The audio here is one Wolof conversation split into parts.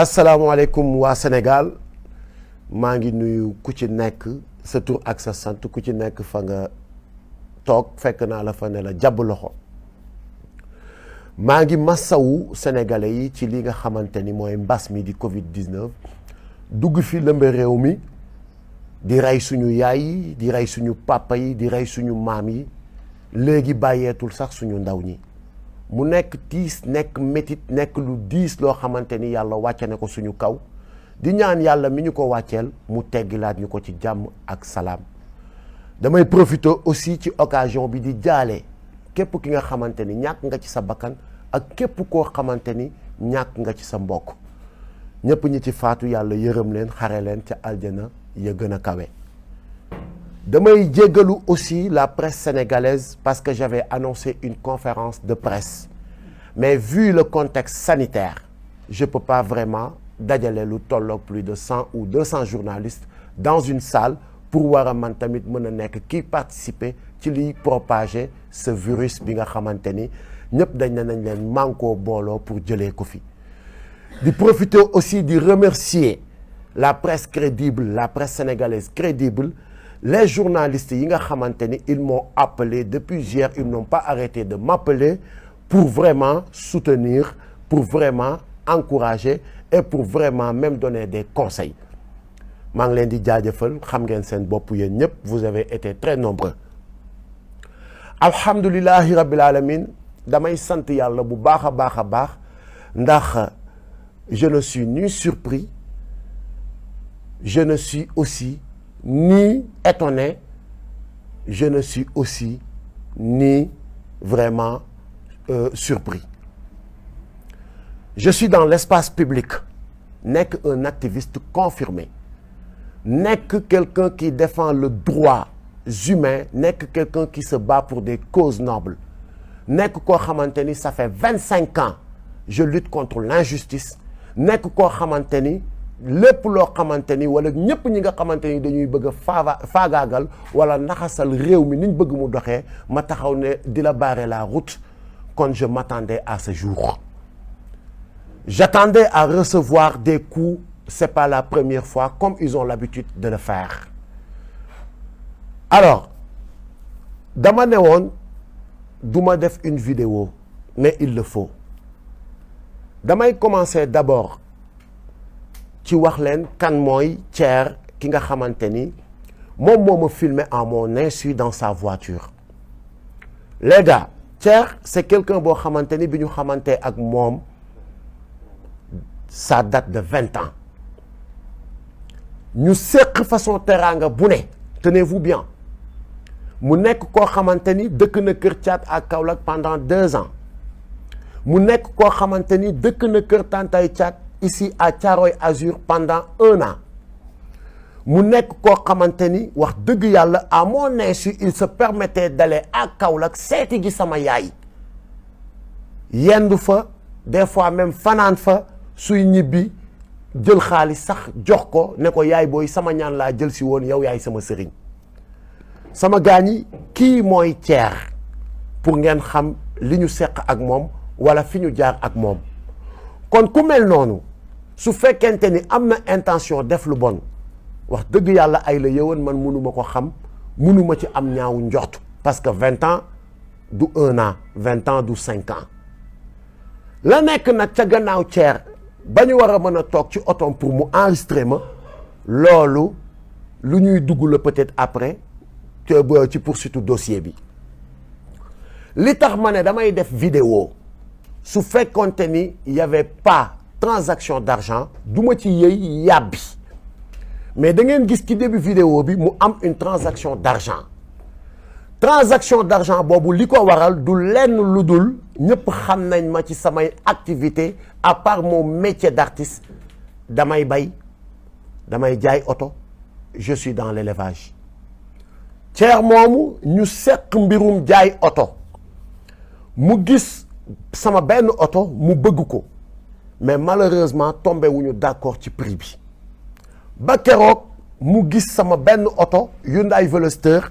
asalaamaaleykum waa Sénégal maa ngi nuyu ku ci nekk sa tur ak sa sant ku ci nekk fa nga toog fekk naa la fa ne la jàbb loxo maa ngi massawu sénégalais yi ci li nga xamante ni mooy mbas mi di Covid-19 dugg fi lëmbe réew mi di rey suñu yaay yi di rey suñu papa yi di rey suñu maam yi léegi bàyyeetul sax suñu ndaw ñi mu nekk tiis nekk métit nekk lu diis loo xamante ni yàlla wàcce na ko suñu kaw di ñaan yàlla mi ñu ko wàcceel mu teggilaat ñu ko ci jàmm ak salaam damay profiter aussi ci occasion bi di jaale képp ki nga xamante ni ñàkk nga ci sa bakkan ak képp koo xamante ni ñàkk nga ci sa mbokk ñëpp ñi ci faatu yàlla yërëm leen xare leen ca aljana ya gën a kawe. damay jéggalu aussi la presse sénégalaise parce que j'avais annoncé une conférence de presse mais vu le contexte sanitaire je peux pas vraiment dajale lu tolloog plus de 100 ou 200 journalistes dans une salle pour war a man tamit mën a nekk kii participer ci liy propager ce virus bi nga xamante ni ñëpp dañ ne nañ leen mànkoo booloo pour jëlee ko fi di profiter aussi di remercier la presse crédible la presse sénégalaise crédible les journalistes yi nga xamante ni ils m'ont appelé depuis hier ils n'ont pas arrêté de m'appeler pour vraiment soutenir pour vraiment encourager et pour vraiment même donner des conseils maa ngi leen di jaajëfal xam ngeen seen bopp yéen ñëpp vous avez été très nombreux alhamdulillahi rabbil alamin damay sant yàlla bu baax a baax a baax ndax je ne suis ni surpris je ne suis aussi ni étonné je ne suis aussi ni vraiment surpris je suis dans l'espace public nekk un activiste confirmé nekk quelqu'un qui défend le droit humain nekk quelqu'un qui se bat pour des causes nobles nekk koo xamante ni ça fait 25 ans je lutte contre l'injustice nekk koo xamante ni lépp loo xamante ni wala ñëpp ñi nga xamante ni dañuy bëgg a faagaagal wala naxasal réew mi niñ bëgg mu doxee ma taxaw ne di la barrer la route quand je m'attendais à ce jour j'attendais à recevoir des coups c'est pas la première fois comme ils ont l'habitude de le faire alors dama ne woon duma def une vidéo mais il le faut damay commencer d'abord ci wax leen kan mooy Thier ki nga xamante ni moom moo ma filmé en mon insu dans sa voiture les gars Thier c'est quelqu'un boo xamante ni bi ñu xamante ak moom ça date de 20 ans ñu seq façon teraanga bu ne tenez-vous bien mu nekk koo xamante ni dëkk na Kër Thiat à Kaolack pendant 2 ans mu nekk koo xamante ni dëkk na Kër Tantay Thiat ici à Thiaroye Azur pendant 1 an mu nekk koo xamante ni wax dëgg yàlla à mon insu il se permettait d'aller à Kaolack seeti gi sama yaay yendu fa des fois même fanaan fa suy ñibbi jël xaalis sax jox ko ne ko yaay booy sama ñaan laa jël si woon yow yaay sama sëriñ sama gaañi kii mooy Thier pour ngeen xam li ñu seq ak moom wala fi ñu jaar ak moom kon ku mel noonu su fekkente ni am na intention def lu bon wax dëgg yàlla ay la yëwan man mënuma ko xam mënuma ci am ñaawu njort parce que 20 ans du 1 an 20 ans du 5 ans la nekk nag ca gannaaw Thier ba ñu war a mën a toog ci otom pour mu enregistrer ma loolu lu ñuy dugg la peut-être après ci poursuite dossier bi li tax ma ne damay def vidéo su fekkonte ni y avait pas transaction d'argent du ma ci yëy yàbbi mais da ngeen gis ci début vidéo bi mu am une transaction d'argent boobu li ko waral du lenn lu dul ñëpp xam nañ ma ci samay activité à part mon métier d'artiste damay bay damay jaay oto je suis dans l'élevage Thier moomu ñu seq mbirum jaay oto mu gis sama benn oto mu bëgg ko mais malheureusement tombé wuñu d'accord ci prix bi ba keroog mu gis sama benn oto Hyundai Veloster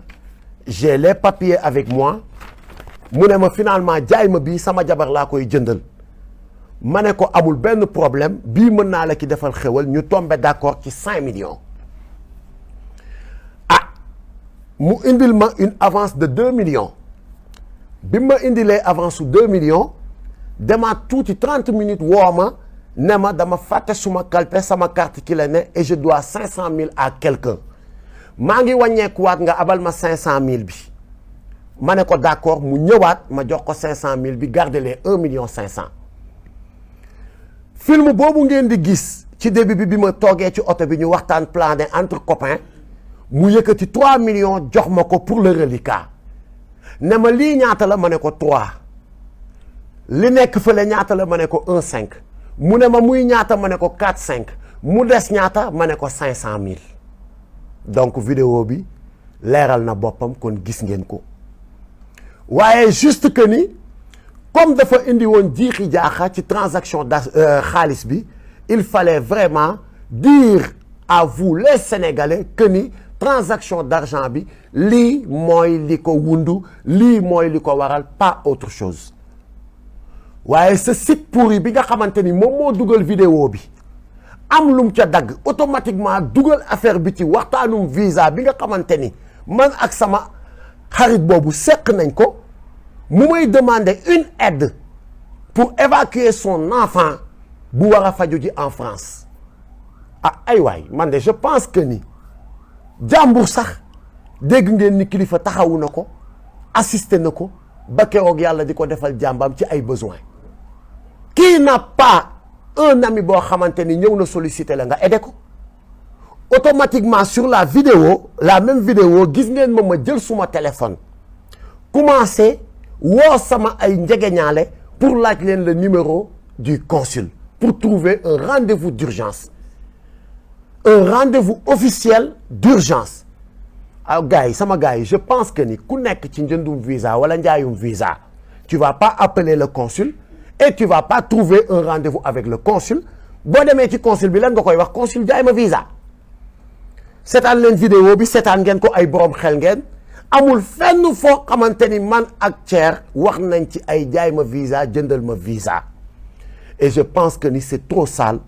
j'ai les papiers avec moi mu ne ma finalement jaay ma bii sama jabar laa koy jëndal ma ne ko amul benn problème bii mën naa la ki defal xewal ñu tombé d'accord ci 5 millions ah mu indil ma une avance de 2 millions bi ma indilee avance su 2 millions demaat tuuti 30 minutes woo ma ne ma dama fàtte suma kalpe sama carte ki la ne et je dois 500 000 à quelqu'un maa ngi wàññeekuwaat nga abal ma 500 000 bi ma ne ko d'accord mu ñëwaat ma jox ko 500 000 bi garder les 1 million 500 film boobu ngeen di gis ci début bi ma toogee ci oto bi ñu waxtaan plané entre copains mu yëkkati 3 millions jox ma ko pour le reliquat ne ma lii ñaata la ma ne ko 3 li nekk fële ñaata la ma ne ko 1,5 mu ne ma muy ñaata ma ne ko 4,5 mu des ñaata ma ne ko 500 000 donc vidéo bi leeral na boppam kon gis ngeen ko waaye juste que ni comme dafa indi woon jiixi jaaxa ci transaction xaalis bi il fallait vraiment dire à vous les Sénégalais que ni transaction d'argent bi lii mooy li ko wundu lii mooy li ko waral pas autre chose waaye ce site pourri bi nga xamante ni moom moo dugal vidéo bi am lum ca dagg automatiquement dugal affaire bi ci waxtaanum visa bi nga xamante ni man ak sama xarit boobu seq nañ ko mu may demander une aide pour évacuer son enfant bu war a faju ji en France ah ay waay man de je pense que ni jàmbur sax dégg ngeen ni kilifa taxawu na ko assisté na ko ba keroog yàlla di ko defal jàmbam ci ay besoins qui n'a pas un ami boo xamante ni ñëw na solliciter la nga aidé ko automatiquement sur la vidéo la même vidéo gis ngeen ma jël suma téléphone commencé woo sama ay njegeñaale pour laaj leen le numéro du consul pour trouver un rendez-vous d'urgence un rendez-vous officiel d'urgence ah gars yi sama gars yi je pense que ni ku nekk ci njëndum visa wala njaayum visa tu vas pas appeler le consul et tu vas pas trouver un rendez-vous avec le consul boo demee ci consul bi lan nga koy wax consul jaay ma visa seetaan leen vidéo bi seetaan ngeen ko ay borom xel ngeen amul fenn foo xamante ni man ak Thier wax nañ ci ay jaay ma visa jëndal ma visa et je pense que ni c'est trop sale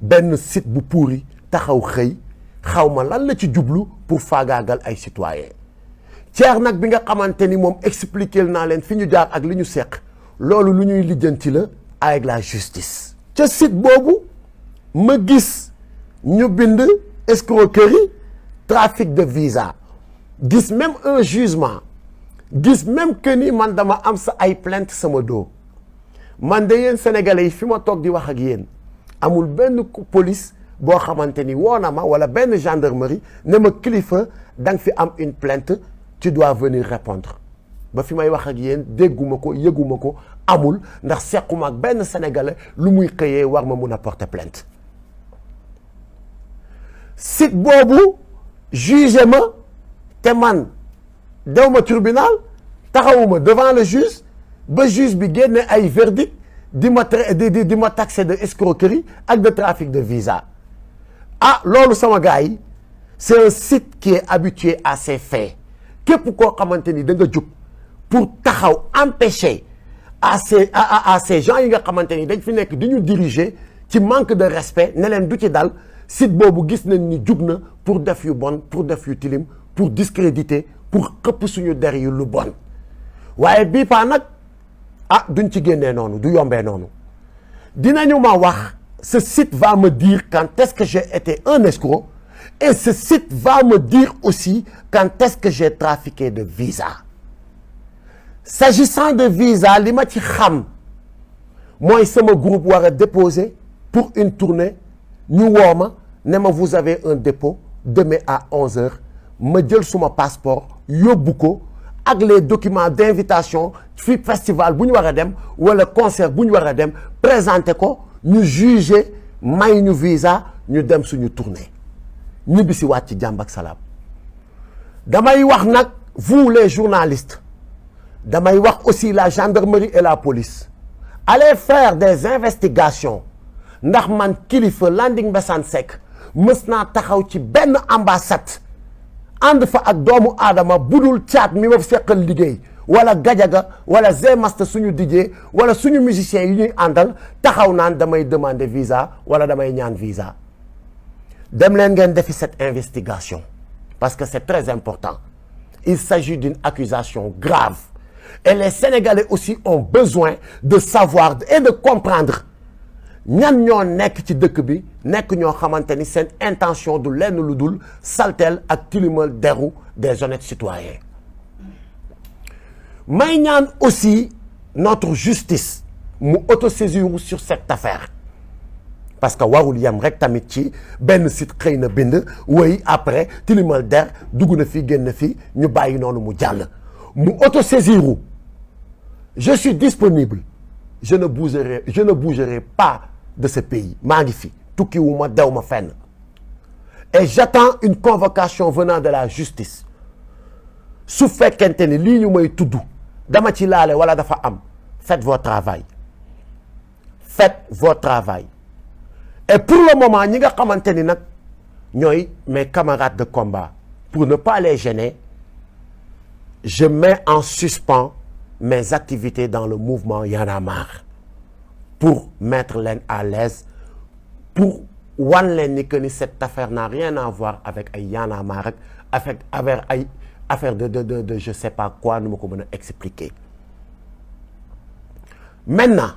benn site bu pourri taxaw xëy xaw ma lan la ci jublu pour faagaagal ay citoyens Thier nag bi nga xamante ni moom expliquer naa leen fi ñu jaar ak li ñu seq loolu lu ñuy lijjanti la avec la justice. ca site boobu ma gis ñu bind escroquerie trafic de visa gis même un jugement gis même que ni man dama am sa ay plainte sama dos man de yéen sénégalais yi fi ma toog di wax ak yéen amul benn police boo xamante ni woo na ma wala benn gendarmerie ne ma kilifa da nga fi am une plainte tu dois venir répondre ba fi may wax ak yéen dégguma ko yëguma ko amul ndax sequma ak benn sénégalais lu muy xëyee war ma mun a porter plainte site boobu jugé ma te man dew ma tribunal taxawuma devant le juge ba juge bi génne ay verdict di ma taxé de escroquerie ak de trafic de visa ah loolu sama gars yi c'est un site qui est habitué à ces faits képp koo xamante ni da nga jóg pour taxaw empêcher à ces gens yi nga xamante ni dañ fi nekk di ñu diriger ci manque de respect ne leen du ci dal site boobu gis nañ ni jug na pour def yu bon pour def yu tilim pour discréditer pour xëpp suñu der yu lu bon waaye bii paa nag ah duñ ci génnee noonu du yombee noonu dinañu ma wax ce site va me dire quand est-ce que j'ai été un escroc et ce site va me dire aussi quand est-ce que j'ai trafiqué de visa s'agissant de visa li ma ci xam mooy sama groupe war a déposer pour une tournée ñu woo ma ne ma vous avez un dépôt demain à 11h ma jël suma passeport yóbbu ko ak les documents d'invitation fi festival bu ñu war a dem wala concert bu ñu war a dem présenter ko ñu juger may ñu visa ñu dem suñu tournée ñibbi si waat ci jàmm ak salaam damay wax nag vous les journalistes damay wax aussi la gendarmerie et la police allez faire des investigations ndax man kilifa Landing Mbessane Seck mës naa taxaw ci benn ambassade ànd fa ak doomu aadama budul caat mi ma seqal liggéey wala Gadiaga wala Zemaster suñu DJ wala suñu musiciens yi ñuy àndal taxaw naan damay demander visa wala damay ñaan visa. dem leen ngeen defi cette investigation parce que c'est très important. Il s'agit d'une accusation grave et les Sénégalais aussi ont besoin de savoir et de comprendre ñan ñoo nekk ci dëkk bi nekk ñoo xamante ni seen intention du lenn lu dul saltel ak tilimal deru des honnêtes citoyens. may ñaan aussi notre justice mu autosaisir sur cette affaire parce que warul yem rek tamit ci benn site xëy na bind woy après tilimal der dugg na fi génn fi ñu bàyyi noonu mu jàll mu autosaisiru. Je suis disponible, je ne bougerai pas de ce pays maa ngi fi tukki wu ma dew ma fenn et j'attends une convocation venant de la justice su fekkente ni lii ñu may tudd dama ci laale wala dafa am faites votre travail et pour le moment ñi nga xamante ni nag ñooy mes camarades de combat pour ne pas les gêner je mets en suspens mes activités dans le mouvement Y'en a marre pour mettre leen à l'aise pour wan leen ni que ni cette affaire n'a rien à voir avec ay Y'en a marre avec ay affaire de je sais pas quoi nu ma ko mën a expliquer. Maintenant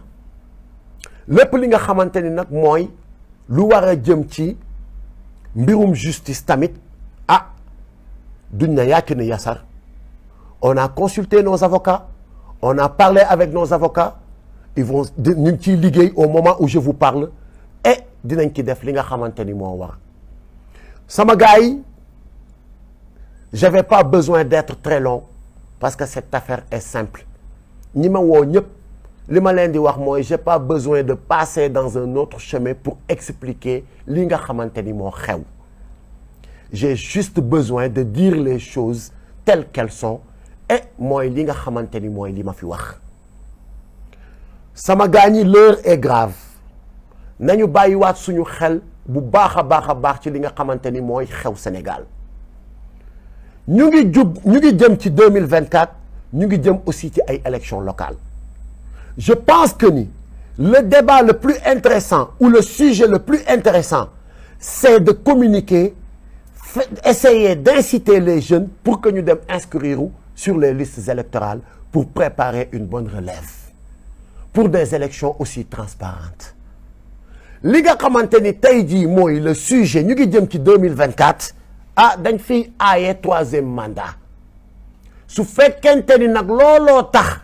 lépp li nga xamante ni nag mooy lu war a jëm ci mbirum justice tamit duñ na yàcc ni yasar on a consulté nos avocats on a parlé avec nos avocats ils vont ñu ngi ciy liggéey au moment où je vous parle et dinañ ci def li nga xamante ni moo war sama gars yi j'avais pas besoin d'être très long parce que cette affaire est simple ñi ma woo ñëpp li ma leen di wax mooy j'ai pas besoin de passer dans un autre chemin pour expliquer li nga xamante ni moo xew j'ai juste besoin de dire les choses telles qu'elles sont et mooy li nga xamante ni mooy li ma fi wax sama gars ñi l'heure est grave nañu bàyyiwaat suñu xel bu baax a baax ci li nga xamante ni mooy xew Sénégal ñu ngi jëm ci 2024 ñu ngi jëm aussi ci ay élections locales je pense que ni le débat le plus intéressant ou le sujet le plus intéressant c'est de communiquer essayer d'inciter les jeunes pour que ñu dem inscrire sur les listes électorales pour préparer une bonne relève pour des élections aussi transparentes li nga xamante ni tey jii mooy le sujet ñu ngi jëm ci 2024 dañ fiy aaye troisième mandat su fekkente ni nag looloo tax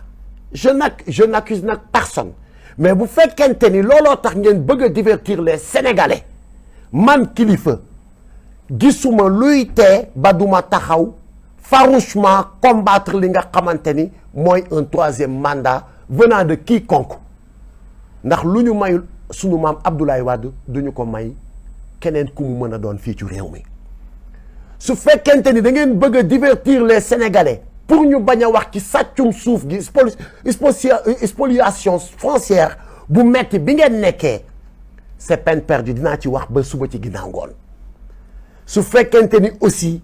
je n'accuse nag personne mais bu fekkente ni looloo tax ngeen bëgg a divertir les Sénégalais man Kilifeu gisuma luy tee ba duma taxaw farouchement combattre li nga xamante ni mooy un troisième mandat venant de quiconque ndax lu ñu mayul sunu maam Abdoulaye Wade duñu ko may keneen ku mu mën a doon fii ci réew mi su fekkente ni da ngeen bëgg a divertir les Sénégalais pour ñu bañ a wax ci sàccum suuf gi spoliation foncière bu metti bi ngeen nekkee c'est peine perdue dinaa ci wax ba suba ci ginnaaw ngoon su fekkente ni aussi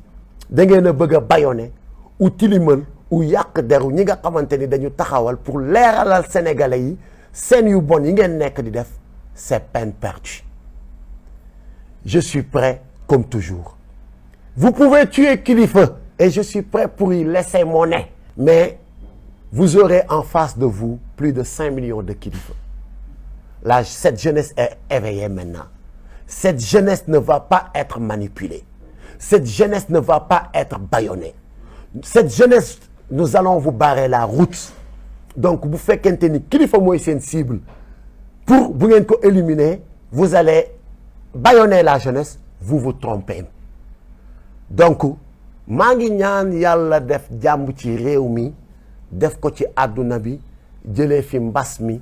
da ngeen a bëgg a bâillonner ou tilimal ou yàq deru ñi nga xamante ni dañu taxawal pour leeralal Sénégalais yi seen yu bon yi ngeen nekk di def c'est peine perdue je suis prêt comme toujours vous pouvez tuer Kilifeu et je suis prêt pour y laisser mon nez mais vous aurez en face de vous plus de 5 millions de Kilifeu cette jeunesse est éveillée maintenant cette jeunesse ne va pas être manipulée cette jeunesse ne va pas être bâillonnée cette jeunesse nous allons vous barrer la route donc bu fekkente ni Kilifeu mooy seen cible pour bu ngeen ko éliminer vous allez bâillonner la jeunesse vous vous trompez donc maa ngi ñaan yàlla def jàmm ci réew mi def ko ci àdduna bi jëlee fi mbas mi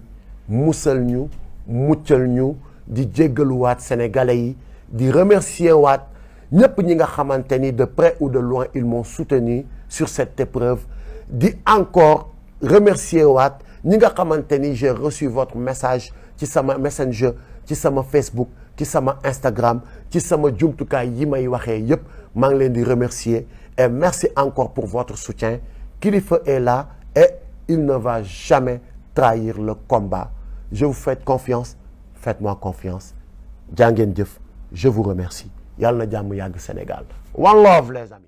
musal ñu muccal ñu di jéggaluwaat Sénégalais yi di remercier waat ñëpp ñi nga xamante ni de près ou de loin ils m'ont soutenu sur cette épreuve di encore remercier waat ñi nga xamante ni j'ai reçu votre message ci sama Messenger ci sama Facebook ci sama Instagram ci sama jumtukaay yi may waxee yëpp maa ngi leen di remercier et merci encore pour votre soutien Kilifeu est là il ne va jamais trahir le combat. Je vous fais confiance, faites-moi confiance. Jaa ngeen jëf, je vous remercie. Yàlla na jàmm yàgg Sénégal. One love les amis.